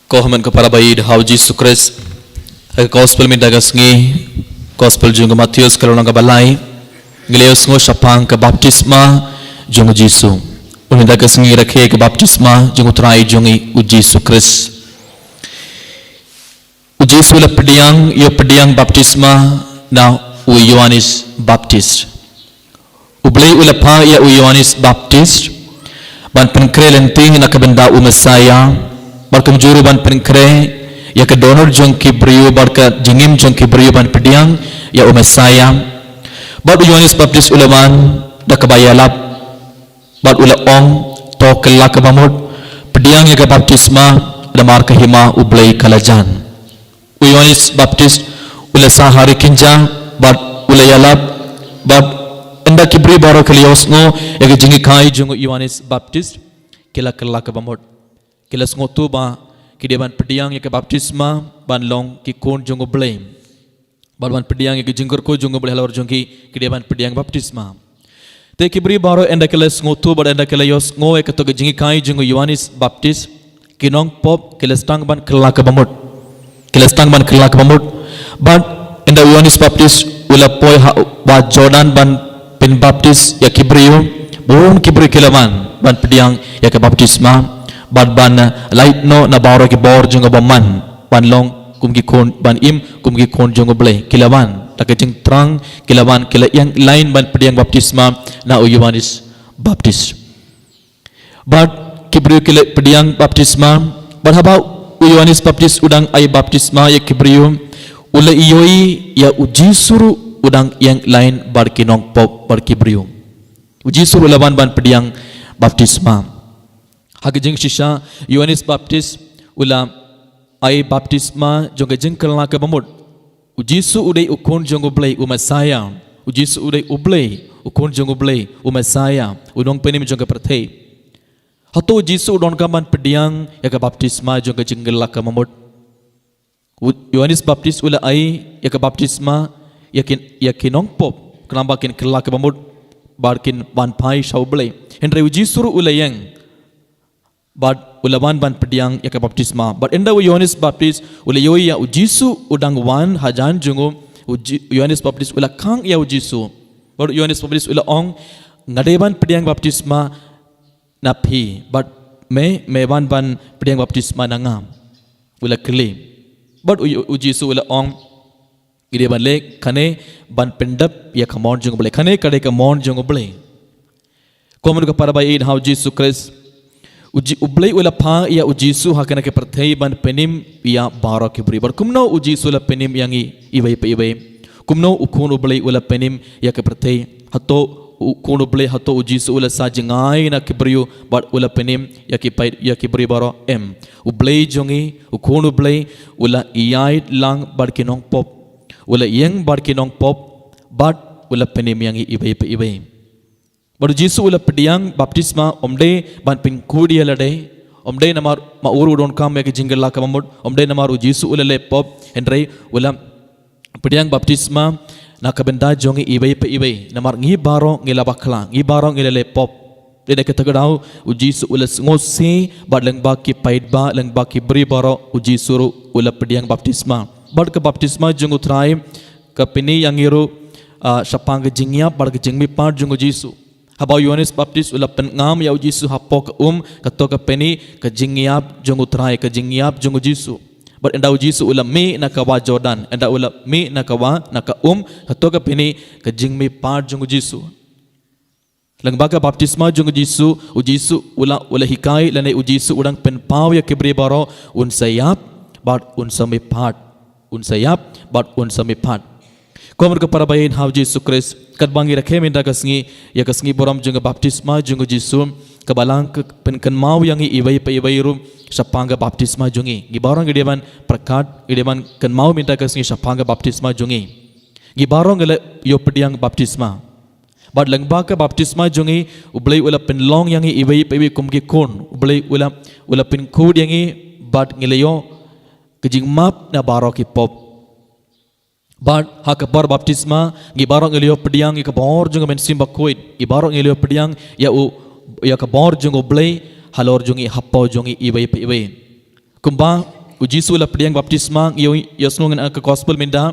Kohaman kepada bayi Hauji Sukres Gospel minta gasngi Gospel jungo Matius kalau nangka balai Ngeleos ngo syapang ke baptisma jungo Jisu Minta gasngi rakhe ke baptisma jungo terai jungi Uji Sukres Uji Sula pediang ia pediang baptisma na Yohanes Baptis Ublay ulapa ia Yohanes Baptis ban penkre lenting na kabenda Mesaya barka juru ban penkre ya ke donor jong kibriu barka jingim jong kibriu ban pediang ya Mesaya bad Yohanes Baptis ulaman da kabayalap bad ulaong to kelak kabamud pediang ya ke baptisma da marka hima ublay kalajan Yohanes Baptis ula sahari kinja bad ulayalap bad enda kibri baro kalios ngo ya ke jingi kai jong Yohanes Baptis kelak kabamud Kilas ngotu ba kideban pediang ya ke baptisma ban long ki kon jongo blame ban pediang ya ke jingkur ko jongo bleh halor jongki kideban pediang baptisma te kibri baro enda kilas ngotu ba enda kilayos ngo ya ke to jingi kai jongo Yohanes Baptis kinong pop kilas tang ban kelak bamut ban enda Yohanes Baptis ula poi ba Jordan ban pin baptis ya kibriu bon kibri kilaman ban pediang ya ke baptisma ban light no na baro ki bor jungo baman ban long kum ki kon ban im kum ki kon jungo ble kilawan tak jeng terang kilawan kila yang lain ban pediang baptisma na Yohanes Baptis ban kibriu kila pediang baptisma ban haba Yohanes Baptis udang ai baptisma ya kibriu ula iyoi ya uji suru udang yang lain bar kinong pop bar kibriu uji suru lawan ban pediang baptisma Hagijing shisha Yohanes Baptis ula ai baptisma jonga jengkel na ke bamud ujisu udai ukon jongo blai Mesaya ujisu udai ublai ukon jongo blai Mesaya udong penim jonga perthei hato ujisu udon kaman pediang ya ke baptisma jonga jengkel na ke bamud Yohanes Baptis ula ai ya ke baptisma yakin ong pop kenapa kin kelak ke bamud barkin ban pai shau blai henry ujisu ula yang bad ulawan ban pediang ya ke baptisma but enda Yohanes Baptis ula yoi ya ujisu udang wan hajan jungo Yohanes Baptis ula kang ya ujisu bad Yohanes Baptis ula ong ngadeban pediang baptisma napi but me ban pediang baptisma nangam ula kle bad ujisu ula ong ideban le kane ban pendap ya kamon jungo bele kane kade kamon jungo bele komun ka para bai how Jesus Christ uji ublay ula pa ya ujisu hakana ke perthei ban penim ya baro ke bri bar kumno ujisu la penim yangi ibai kumno ukun ublay ula penim ya ke perthei hato ukun ublay hato ujisu ula sajingai na ke briu bar ula penim ya ke bri baro em ublay jongi ukun ublay ula iyai lang bar kinong pop ula yang bar kinong pop bat ula penim yangi ibai baru Jisu ula pediang baptisma omde ban pingkudi alade omde namar mauru don kam ya ke jingle la kamud omde namar Jisu ula le pop henry ula pediang baptisma na kabenda jongi ibai namar ngi baro ngila bakla ngi baro ngila le pop dede ke tagadau Jisu ula ngosi bad leng baki paidba leng baki bri baro Jisu ula pediang baptisma bad ke baptisma jongu trai ke pini yang iru syapang ke jingya bad ke jingmi par jongu Jisu Habau Yohanes Baptis ula pengam ya Jisu hapok kato ke peni ke jingiap jongu trai ke jingiap jongu Jisu ber enda Jisu ula mi na kawa Jordan enda ula mi na kawa na ka kato ke peni ke jingmi par jongu Jisu langbaga baptisma jongu Jisu ula hikai lane Jisu udang penpau ya kibri baro unsayap bad unsami pat Komar ke para bayin how Jesus Christ kat bangi rakhe minta kasngi ya kasngi boram junga baptisma junga Jisu kebalang ke penken mau yang ibai rum sapanga baptisma jungi gibarong gideban prakat gideban ken mau minta kasngi sapanga baptisma jungi gibarong gele yo pediang baptisma bad lengba ke baptisma jungi ublay ula penlong yang ibai kumki kon ublay ula penkud yang bad ngileyo kejing map na baro ki pop Bad hakabar baptisma gibarong ilio pediang ikabor junga mensim bakoid gibarong ilio pediang ya kabor junga blay halor jungi hapau jungi ibai kumba uji sula pediang baptisma yosnungan ke gospel minda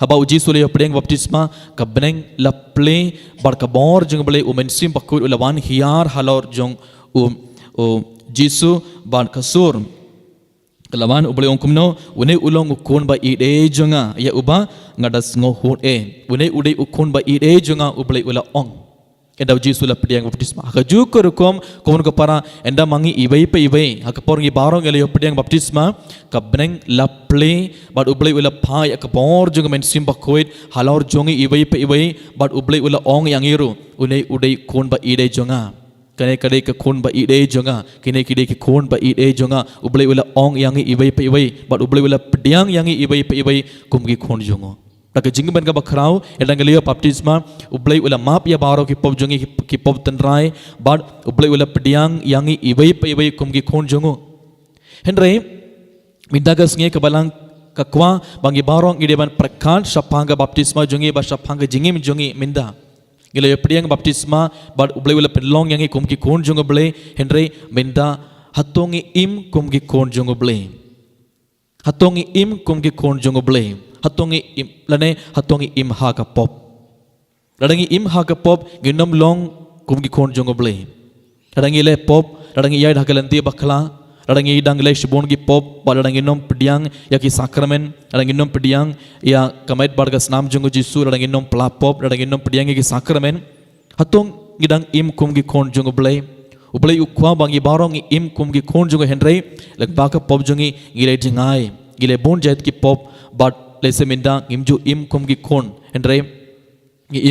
haba uji sula yo pediang baptisma ka beneng la ple bar ka bor jung bele umensim bakut ulawan hiar halor jong jisu ban kasur kelawan ubele ongkumno une ulong ukun ba ide jonga ya uba ngadas ngohut une ude ukun ba ide jonga ubele ula ong enda jisu la pediang baptisma ka jukur kom kon ka para enda mangi ibai pe ibai ha ka porngi barong ele yo pediang baptisma ka beneng la ple bad ubele ula pha ya ka bor jonga men simba koit halor jongi ibai pe ibai bad ubele ula ong yang iru une ude kun ba ide jonga kene kade ke kon ba ide jonga kene kide ke kon ba ide jonga ublei wala ong yangi ibai pe ibai bat ublei wala pediang yangi ibai pe ibai kumgi kon jongo tak jingban ka bakrau edang liyo baptisma ublei wala map ya baro ki pop jongi ki pop tenrai bat ublei wala pediang yangi ibai pe ibai kumgi kon jongo henry mindagas nge kabalang kakwa bangi barong ideban prakan sapanga baptisma jongi ba sapanga jingim jongi minda gila yo pediang baptisma bad ublei wala penlong yangi kumki kon jongo ble henry menda hatongi im kumki kon jongo ble hatongi im kumki kon jongo ble hatongi im lane hatongi im ha ka pop ladangi im ha ka pop ginom long kumki kon jongo ble ladangi le pop ladangi yai dhakalanti bakla ladangi dang le shibon gi pop ladangi nom pediang ya ki sakramen ladangi nom pediang ya kamait barga snam jongo jisu ladangi nom pla pop ladangi nom pediang gi sakramen hatong gidang im kum gi kon jongo blai ublai ukwa bangi barong im kum gi kon jongo henry lag baka pop jongi gile jingai gile bon jet ki pop but lese minda imju im kum gi kon henry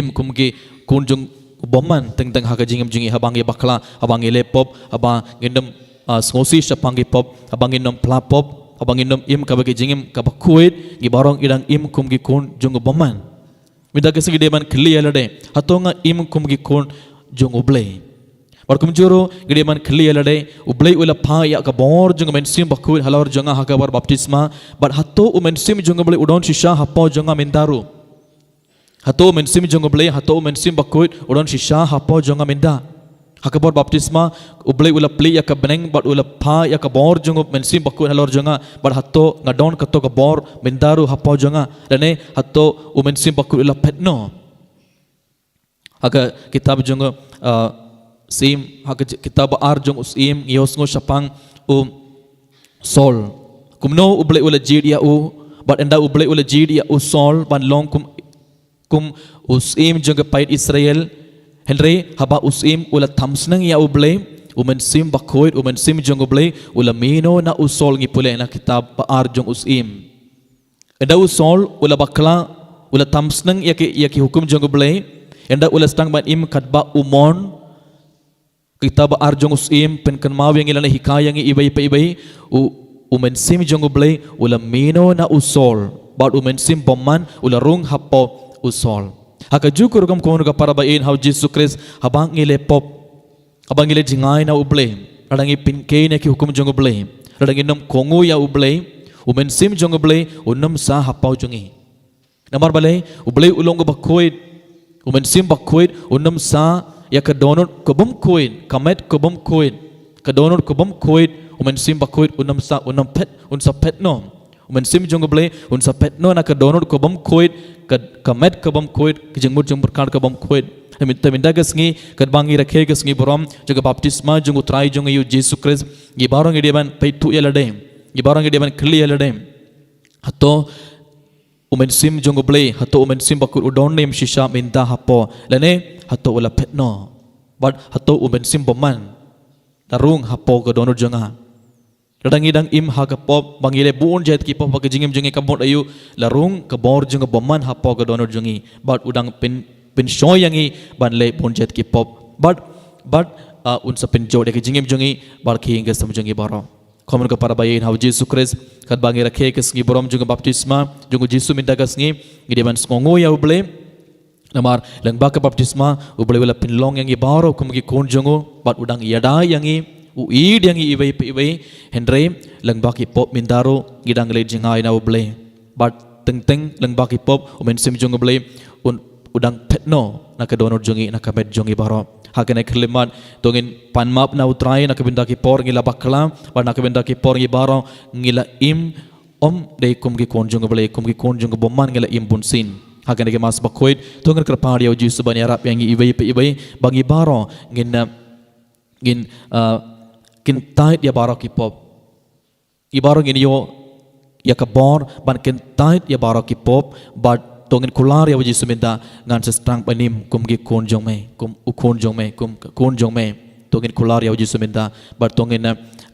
im kum gi kon jong boman teng teng ha ka jingam jingi habangi bakla habangi le pop aba gendem skosi sapangi pop abangin nom pla pop abangin nom im kabagi jingim kabakuit gi barong idang im kum gi kon jongo boman mida kesigi deman kli elade hatonga im kum gi kon jongo blei barkum juro gideman kli elade ublei ula pha ya ka bor jongo men sim bakuit halor jonga hakabar baptisma but hatto umen sim jongo blei udon shisha hapo jonga mendaru hatto men sim jongo blei hatto men sim bakuit udon shisha hapo jonga menda hakabar baptisma ublei ula pli ya ka beneng bat ula pha ya ka bor jongo mensim bakut halor jonga bat hatto ngadon kato ka bor mendaru hapo jonga dane hatto umensim bakut ula petno haka kitab jongo sim haka kitab ar jong usim yosngo sapang sol kumno ublei ula jid ya bat enda ublei ula jid ya sol ban long kum usim jonga pait Israel henry haba usim ula thamsnang ya ublei umensim bakoit umensim jong ublei ula mino na usol ngi pule na kitab ar jong usim enda usol ula bakla ula thamsnang ya ki hukum jong ublei enda ula stang ban im kadba umon kitab ar jong usim pen kanmaw yang ilana hikaya ngi ibai pa ibai umensim jong ublei ula mino na usol bad umensim bomman ula rung hapo usol haka jukur kam kono ka para bain how Jesus Christ habang ile pop habang ile jingai na uble radangi pinke na ki hukum jong uble radangi nom kongu ya uble umen sim jong uble unam sa hapau jongi namar bale uble ulong ba koit umen sim ba koit unam sa ya ka donot ko bum koit kamet ko bum koit ka donot ko bum koit umen sim ba koit unam sa unam pet unsa pet no umen sim jong uble unsa pet no na ka donot ko bum koit kamet kabam koit kijengmut jeng berkar kabam koit minda gasngi kadbangi rakhe gasngi borom jaga baptisma jeng utrai jeng yu Jesus Christ gi barong ideban paitu elade gi barong ideban kli elade hatto umen sim jeng ublei hatto umen sim bakut udon nem shisha minda hapo lane hatto ula petno but hatto umen sim boman tarung hapo ga donor jenga radang idang im ha ka pop bangile buon jet ki pop ka jingim jengi kabot ayu larung ka bor jeng bomman hapo ga donor jengi but udang pin shoy yangi ban le buon jet ki pop but unsa pin jode ka jingim jengi bar ki inga sam jengi baro komun ka para bayin how Jesus Christ kad bangi rakhe ka sngi borom jeng baptisma jeng Jesus minta ka sngi ngide ban sngongo ya uble namar lang ba ka baptisma uble wala pin long yangi baro kum ki kon jengo but udang yada yangi uid yang ibai henry lengbaki pop mindaro gidang le jingai na uble but teng lengbaki pop umen sim jong uble udang petno na ka donor jongi na ka met jongi baro Hakane kelimat tongin panmap na utrai na kabinda ki por ngila bakla ba na kabinda ki por ngi baro ngila im om de kum ki konjung bale kum ki konjung bomman ngila im bunsin. Hakane ke mas bakoit tongin kerpadi au jisu bani arab yang ibai pe ibai bangi baro ngin kin tait ya baro ki pop ibaro ngin yo ya kabor ban kin tait ya baro ki pop but tongin kular ya wajib seminta ngan sestrang panim kum ki konjong me kum ukonjong me kum konjong me tongin kular ya wajib seminta but tongin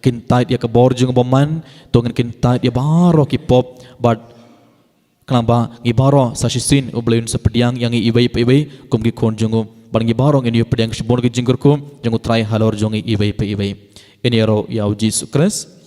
kin tait ya kabor jung boman tongin kin tait ya baro ki pop but kenapa ngibaro sasisin ubleun sepediang yang ibai ibai kum ki konjong ban ngibaro ngin yo pediang sebon ki jingkurku jung trai halor jong ibai ibai ini ro ya wajib sukres